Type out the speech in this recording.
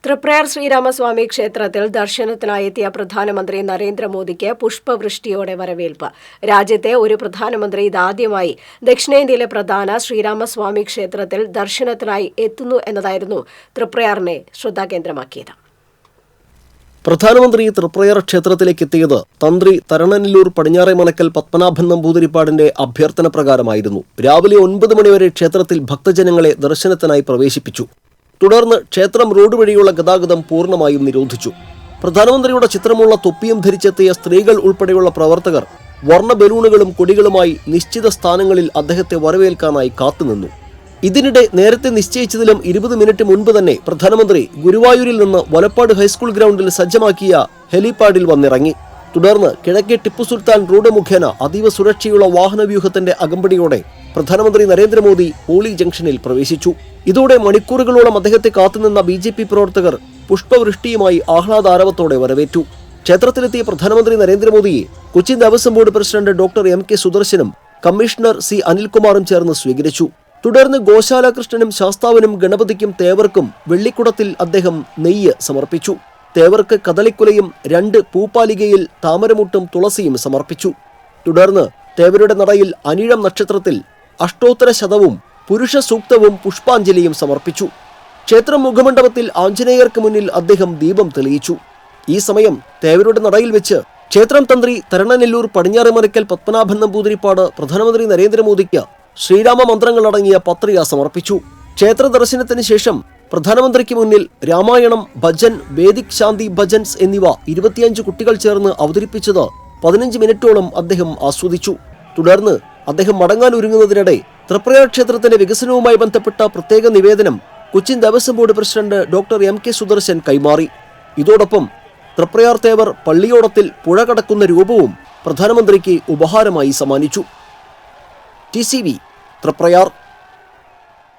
തൃപ്രയാർ ശ്രീരാമസ്വാമി ക്ഷേത്രത്തിൽ ദർശനത്തിനായി എത്തിയ പ്രധാനമന്ത്രി നരേന്ദ്രമോദിക്ക് പുഷ്പവൃഷ്ടിയോടെ വരവേൽപ്പ്. രാജ്യത്തെ ഒരു പ്രധാനമന്ത്രി ഇതാദ്യമായി ദക്ഷിണേന്ത്യയിലെ പ്രധാന ശ്രീരാമസ്വാമി ക്ഷേത്രത്തിൽ ദർശനത്തിനായി എത്തുന്നു എന്നതായിരുന്നു തൃപ്രയാറിനെ ശ്രദ്ധാകേന്ദ്രമാക്കിയത്. പ്രധാനമന്ത്രി തൃപ്രയാർ ക്ഷേത്രത്തിലേക്ക് എത്തിയത് തന്ത്രി തരണനെല്ലൂർ പടിഞ്ഞാറേമനക്കൽ പത്മനാഭൻ നമ്പൂതിരിപ്പാടിന്റെ അഭ്യർത്ഥന പ്രകാരമായിരുന്നു. രാവിലെ 9 മണിവരെ ക്ഷേത്രത്തിൽ ഭക്തജനങ്ങളെ ദർശനത്തിനായി പ്രവേശിപ്പിച്ചു. തുടർന്ന് ക്ഷേത്രം റോഡ് വഴിയുള്ള ഗതാഗതം പൂർണ്ണമായും നിരോധിച്ചു. പ്രധാനമന്ത്രിയുടെ ചിത്രമുള്ള തൊപ്പിയും ധരിച്ചെത്തിയ സ്ത്രീകൾ ഉൾപ്പെടെയുള്ള പ്രവർത്തകർ വർണ്ണ ബലൂണുകളും കൊടികളുമായി നിശ്ചിത സ്ഥാനങ്ങളിൽ അദ്ദേഹത്തെ വരവേൽക്കാനായി കാത്തുനിന്നു. ഇതിനിടെ നേരത്തെ നിശ്ചയിച്ചതിലും 20 മിനിറ്റ് മുൻപ് തന്നെ പ്രധാനമന്ത്രി ഗുരുവായൂരിൽ നിന്ന് വലപ്പാട് ഹൈസ്കൂൾ ഗ്രൗണ്ടിൽ സജ്ജമാക്കിയ ഹെലിപാഡിൽ വന്നിറങ്ങി. തുടർന്ന് കിഴക്കേ ടിപ്പു സുൽത്താൻ റോഡ് മുഖേന അതീവ സുരക്ഷയുള്ള വാഹനവ്യൂഹത്തിന്റെ അകമ്പടിയോടെ പ്രധാനമന്ത്രി നരേന്ദ്രമോദി ഹോളി ജംഗ്ഷനിൽ പ്രവേശിച്ചു. ഇതോടെ മണിക്കൂറുകളോളം അദ്ദേഹത്തെ കാത്തുനിന്ന BJP പ്രവർത്തകർ പുഷ്പവൃഷ്ടിയുമായി ആഹ്ലാദാരവത്തോടെ വരവേറ്റു. ക്ഷേത്രത്തിലെത്തിയ പ്രധാനമന്ത്രി നരേന്ദ്രമോദിയെ Cochin Devaswom board president doctor MK സുദർശനും കമ്മീഷണർ C അനിൽകുമാറും ചേർന്ന് സ്വീകരിച്ചു. തുടർന്ന് ഗോശാല കൃഷ്ണനും ശാസ്താവിനും ഗണപതിക്കും തേവർക്കും വെള്ളിക്കുടത്തിൽ അദ്ദേഹം നെയ്യ് സമർപ്പിച്ചു. തേവർക്ക് കദളിക്കുലയും 2 പൂപ്പാലികയിൽ താമരമുട്ടും തുളസിയും സമർപ്പിച്ചു. തുടർന്ന് തേവരുടെ നടയിൽ അനിഴം നക്ഷത്രത്തിൽ അഷ്ടോത്തര ശതവും പുരുഷ സൂക്തവും പുഷ്പാഞ്ജലിയും സമർപ്പിച്ചു. ക്ഷേത്രം മുഖമണ്ഡപത്തിൽ ആഞ്ജനേയർക്ക് മുന്നിൽ അദ്ദേഹം ദീപം തെളിയിച്ചു. ഈ സമയം തേവരുടെ നടയിൽ വെച്ച് ക്ഷേത്രം തന്ത്രി തരണനെല്ലൂർ പടിഞ്ഞാറേമനക്കൽ പത്മനാഭൻ നമ്പൂതിരിപ്പാട് പ്രധാനമന്ത്രി നരേന്ദ്രമോദിക്ക് ശ്രീരാമ മന്ത്രങ്ങളടങ്ങിയ പത്രിക സമർപ്പിച്ചു. ക്ഷേത്ര ദർശനത്തിന് ശേഷം പ്രധാനമന്ത്രിക്ക് മുന്നിൽ രാമായണം, ഭജൻ, വേദിക് ശാന്തി ഭജൻസ് എന്നിവ 25 കുട്ടികൾ ചേർന്ന് അവതരിപ്പിച്ചത് 15 മിനിറ്റോളം അദ്ദേഹം ആസ്വദിച്ചു. തുടർന്ന് അദ്ദേഹം മടങ്ങാൻ ഒരുങ്ങുന്നതിനിടെ തൃപ്രയാർ ക്ഷേത്രത്തിന്റെ വികസനവുമായി ബന്ധപ്പെട്ട പ്രത്യേക നിവേദനം Cochin Devaswom board president doctor MK Sudarshan കൈമാറി. ഇതോടൊപ്പം തൃപ്രയാർ തേവർ പള്ളിയോടത്തിൽ പുഴ കടക്കുന്ന രൂപവും പ്രധാനമന്ത്രിക്ക് ഉപഹാരമായി സമ്മാനിച്ചു. TCV തൃപ്രയാർ.